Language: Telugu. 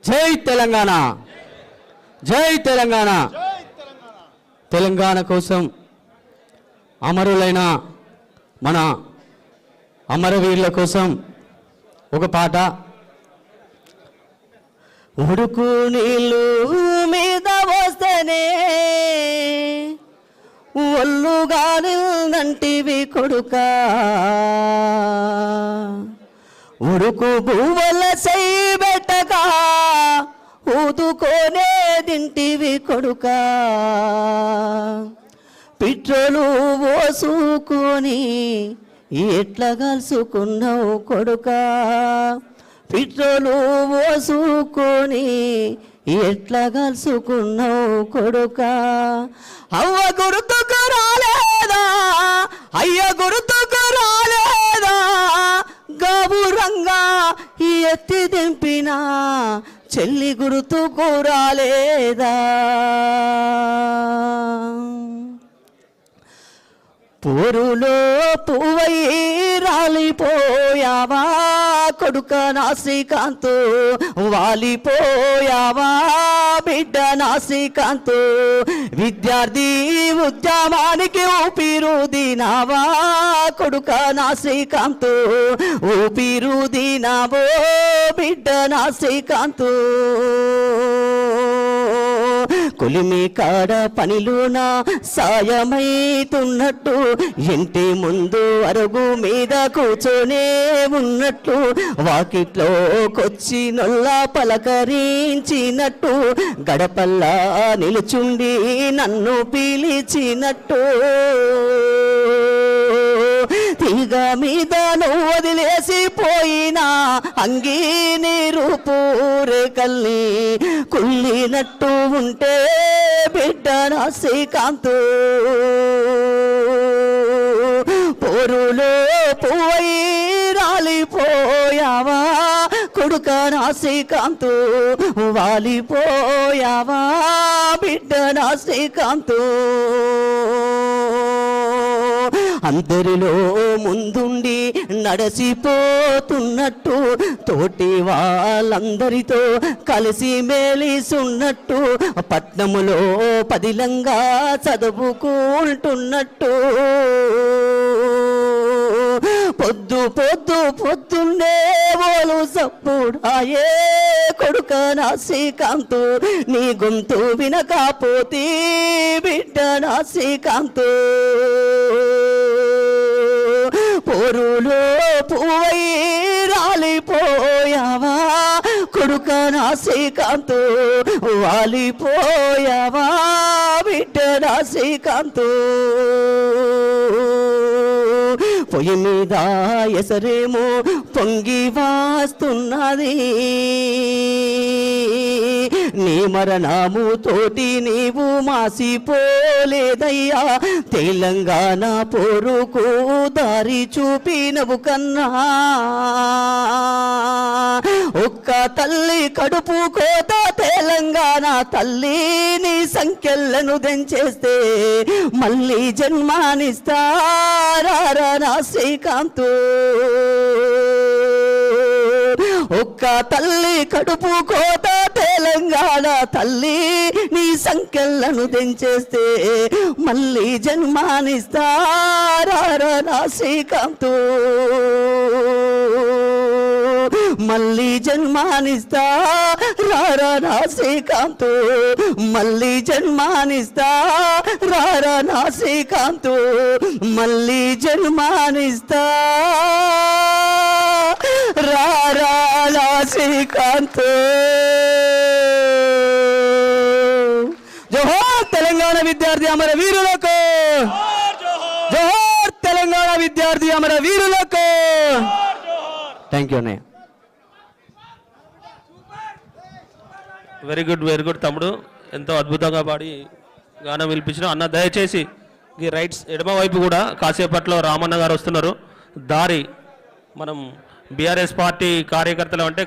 జై తెలంగాణ, జై తెలంగాణ. తెలంగాణ కోసం అమరులైన మన అమరవీరుల కోసం ఒక పాట. ఉడుకు నీళ్ళు మీద వస్తేనే ఒళ్ళుగానంటివి కొడుక, ఉడుకు పువ్వుల చేయబెట్టగా ఊదుకోనే తింటివి కొడుక, పెట్రోలు పోసుకొని ఎట్లా కలుసుకున్నావు కొడుక, పెట్రోలు పోసుకొని ఎట్లా కలుసుకున్నావు కొడుక. అవ్వ గుర్తుకు రాలేదా, అయ్య గుర్తుకు రాలేదా, గౌరంగా ఎత్తి దింపిన చెల్లి గుర్తుకు రాలేదా. పోరులో పువ్వై రాలిపోయావా కొడుక నా శ్రీకాంతు, వాలిపోయావా బిడ్డ నా శ్రీకాంతు. విద్యార్థి ఉద్యమానికి ఊపిరుదినావా కొడుక నా శ్రీకాంతు, ఊపిరుదినావో బిడ్డ నా శ్రీకాంతు. కొలిమి కాడ పనిలోన సాయమైతున్నట్టు, ఇంటి ముందు అరుగు మీద కూర్చొనే ఉన్నట్టు, వాకిట్లోకొచ్చి నొల్లా పలకరించినట్టు, గడపల్లా నిలుచుండి నన్ను పిలిచినట్టు, తీగ మీద నువ్వు వదిలేసిపోయినా అంగీ నీరు పూరేకల్ని కుళ్ళినట్టు ఉంటే బిడ్డ నా శ్రీకాంతు. పోరులో పువ్వై రాలిపోయావా కొడుక నా శ్రీకాంతు, వాలిపోయావా బిడ్డ నా శ్రీకాంతు. అందరిలో ముందుండి నడసిపోతున్నట్టు, తోటి వాళ్ళందరితో కలిసి మేలిసున్నట్టు, పట్నములో పదిలంగా చదువుకుంటున్నట్టు, పొద్దు పొద్దు పొద్దున్నే ఓలు సప్పుడాయే కొడుక నా శ్రీకాంతు, నీ గొంతు వినకపోతే బిడ్డ నా శ్రీకాంతు. పోరులో పువ్వై రాలిపోయావా కొడుక నా శ్రీకాంతు, వాలిపోయావా బిడ్డ నా శ్రీకాంతు. పొయ్యి మీద ఎసరేమో పొంగి వాస్తున్నది, నీ మరణము తోటి నీవు మాసిపోలేదయ్యా, తెలంగాణ పోరుకు దారి చూపినవు కన్నా. ఒక్క తల్లి కడుపు కోత తెలంగాణ తల్లి నీ సంఖ్యలను దంచేస్తే మళ్ళీ జన్మానిస్తారా నా శ్రీకాంతు. ఒక్క తల్లి కడుపు కోత తెలంగాణ తల్లి నీ సంఖ్యలను దంచేస్తే మళ్ళీ జన్మానిస్తారా నా శ్రీకాంతు. మళ్ళీ జన్మానిస్తారా నా శ్రీకాంతు, మళ్ళీ జన్మానిస్తారా నా శ్రీకాంతు, మళ్ళీ జన్మానిస్తారా నా శ్రీకాంతు. జోహార్ తెలంగాణ విద్యార్థి అమర వీరులకు, జోహార్ తెలంగాణ విద్యార్థి అమర వీరులకు. థ్యాంక్ యూ అన్నయ్య. వెరీ గుడ్ తమ్ముడు, ఎంతో అద్భుతంగా పాడి గానం వినిపించిన అన్న. దయచేసి ఈ రైట్స్ ఎడమ వైపు కూడా కాసేపట్లో రామన్న గారు వస్తున్నారు. దారి మనం బీఆర్ఎస్ పార్టీ కార్యకర్తలు అంటే